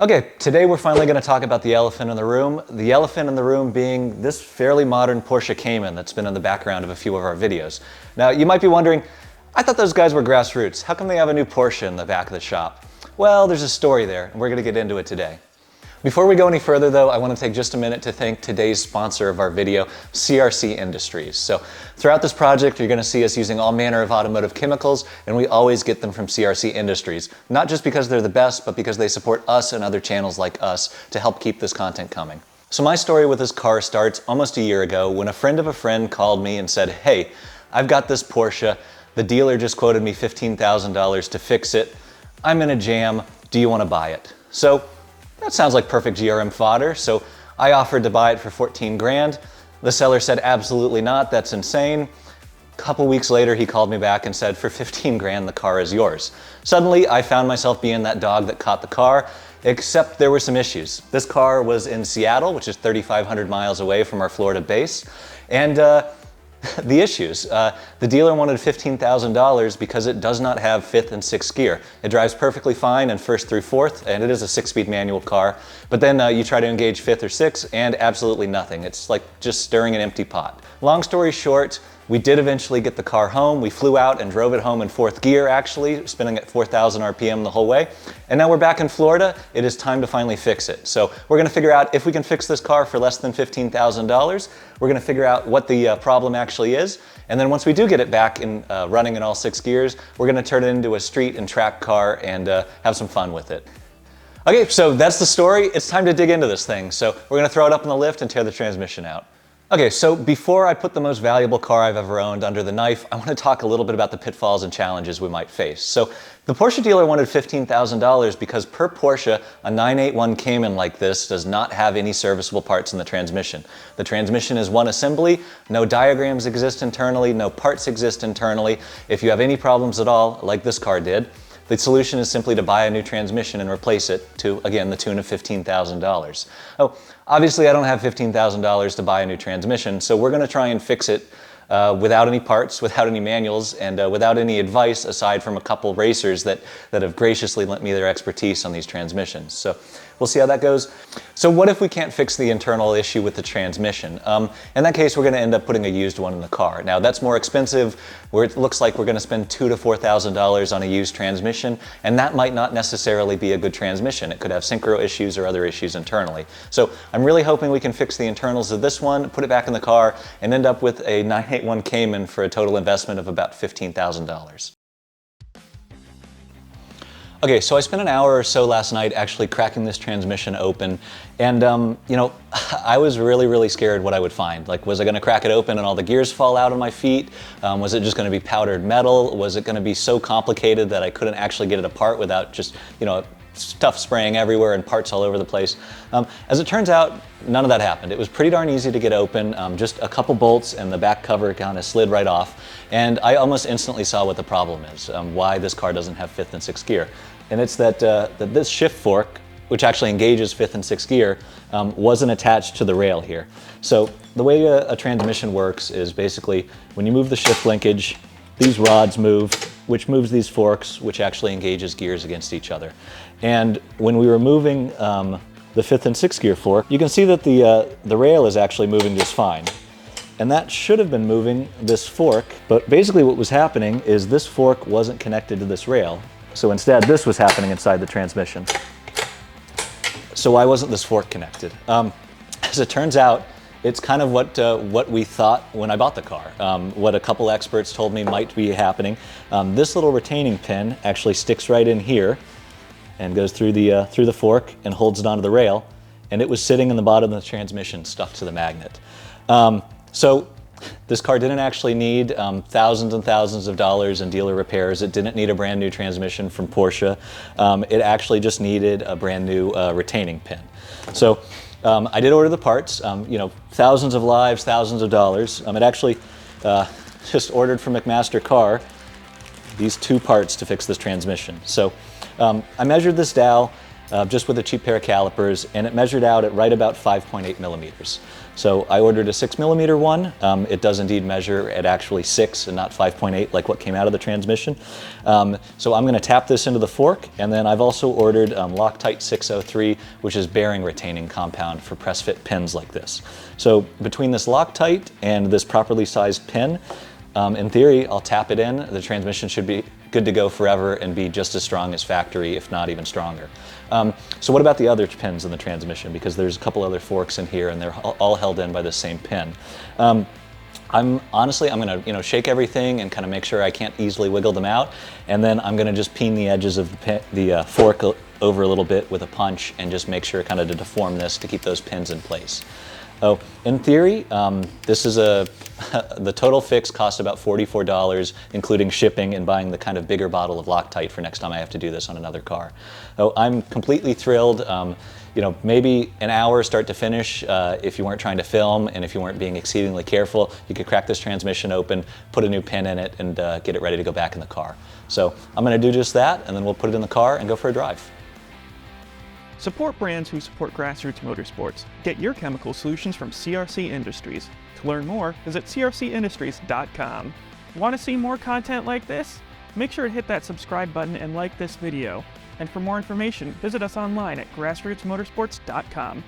Okay, today we're finally going to talk about the elephant in the room. The elephant in the room being this fairly modern Porsche Cayman that's been in the background of a few of our videos. Now, you might be wondering, I thought those guys were Grassroots. How come they have a new Porsche in the back of the shop? Well, there's a story there, and we're going to get into it today. Before we go any further though, I want to take just a minute to thank today's sponsor of our video, CRC Industries. So throughout this project, you're going to see us using all manner of automotive chemicals, and we always get them from CRC Industries. Not just because they're the best, but because they support us and other channels like us to help keep this content coming. So my story with this car starts almost a year ago when a friend of a friend called me and said, hey, I've got this Porsche. The dealer just quoted me $15,000 to fix it. I'm in a jam. Do you want to buy it? So that sounds like perfect GRM fodder, so I offered to buy it for 14 grand. The seller said, absolutely not, that's insane. A couple weeks later, he called me back and said, for 15 grand, the car is yours. Suddenly, I found myself being that dog that caught the car, except there were some issues. This car was in Seattle, which is 3,500 miles away from our Florida base, and the issues. The dealer wanted $15,000 because it does not have fifth and sixth gear. It drives perfectly fine in first through fourth, and it is a 6-speed manual car. But then you try to engage fifth or sixth, and absolutely nothing. It's like just stirring an empty pot. Long story short, we did eventually get the car home. We flew out and drove it home in fourth gear, actually, spinning at 4,000 RPM the whole way. And now we're back in Florida. It is time to finally fix it. So we're gonna figure out if we can fix this car for less than $15,000. We're gonna figure out what the problem actually is. And then once we do get it back in running in all 6 gears, we're gonna turn it into a street and track car and have some fun with it. Okay, so that's the story. It's time to dig into this thing. So we're gonna throw it up in the lift and tear the transmission out. Okay, so before I put the most valuable car I've ever owned under the knife, I want to talk a little bit about the pitfalls and challenges we might face. So the Porsche dealer wanted $15,000 because per Porsche, a 981 Cayman like this does not have any serviceable parts in the transmission. The transmission is one assembly, no diagrams exist internally, no parts exist internally. If you have any problems at all, like this car did, the solution is simply to buy a new transmission and replace it to, again, the tune of $15,000. Oh, obviously I don't have $15,000 to buy a new transmission, so we're going to try and fix it without any parts, without any manuals, and without any advice aside from a couple racers that have graciously lent me their expertise on these transmissions. So we'll see how that goes. So what if we can't fix the internal issue with the transmission? In that case, we're going to end up putting a used one in the car. Now that's more expensive, where it looks like we're going to spend $2,000 to $4,000 on a used transmission, and that might not necessarily be a good transmission. It could have synchro issues or other issues internally. So I'm really hoping we can fix the internals of this one, put it back in the car, and end up with a 981 Cayman for a total investment of about $15,000. Okay, so I spent an hour or so last night actually cracking this transmission open, and you know, I was really scared what I would find. Like, was I going to crack it open and all the gears fall out of my feet? Was it just going to be powdered metal? Was it going to be so complicated that I couldn't actually get it apart without just, you know, stuff spraying everywhere and parts all over the place? As it turns out, none of that happened. It was pretty darn easy to get open, just a couple bolts and the back cover kind of slid right off. And I almost instantly saw what the problem is, why this car doesn't have fifth and sixth gear. And it's that, that this shift fork, which actually engages fifth and sixth gear, wasn't attached to the rail here. So the way a transmission works is basically when you move the shift linkage, these rods move, which moves these forks, which actually engages gears against each other. And when we were moving the fifth and sixth gear fork, you can see that the rail is actually moving just fine. And that should have been moving this fork, but basically what was happening is this fork wasn't connected to this rail. So instead, this was happening inside the transmission. So why wasn't this fork connected? As it turns out, it's kind of what we thought when I bought the car. What a couple experts told me might be happening. This little retaining pin actually sticks right in here and goes through the fork and holds it onto the rail. And it was sitting in the bottom of the transmission stuck to the magnet. So this car didn't actually need thousands and thousands of dollars in dealer repairs. It didn't need a brand new transmission from Porsche. It actually just needed a brand new retaining pin. So I did order the parts, you know, thousands of lives, thousands of dollars. It actually just ordered from McMaster Car these 2 parts to fix this transmission. So I measured this dowel, just with a cheap pair of calipers, and it measured out at right about 5.8 millimeters. So I ordered a 6mm one. It does indeed measure at actually 6 and not 5.8 like what came out of the transmission. So I'm going to tap this into the fork, and then I've also ordered Loctite 603, which is bearing retaining compound for press fit pins like this. So between this Loctite and this properly sized pin, in theory, I'll tap it in. The transmission should be good to go forever and be just as strong as factory, if not even stronger. So what about the other pins in the transmission? Because there's a couple other forks in here and they're all held in by the same pin. I'm gonna shake everything and kind of make sure I can't easily wiggle them out, and then I'm gonna just peen the edges of the fork over a little bit with a punch and just make sure kind of to deform this to keep those pins in place. Oh, in theory, this is the total fix cost about $44, including shipping and buying the kind of bigger bottle of Loctite for next time I have to do this on another car. Oh, I'm completely thrilled. Maybe an hour start to finish if you weren't trying to film and if you weren't being exceedingly careful, you could crack this transmission open, put a new pin in it, and get it ready to go back in the car. So I'm going to do just that, and then we'll put it in the car and go for a drive. Support brands who support Grassroots Motorsports. Get your chemical solutions from CRC Industries. To learn more, visit crcindustries.com. Want to see more content like this? Make sure to hit that subscribe button and like this video. And for more information, visit us online at grassrootsmotorsports.com.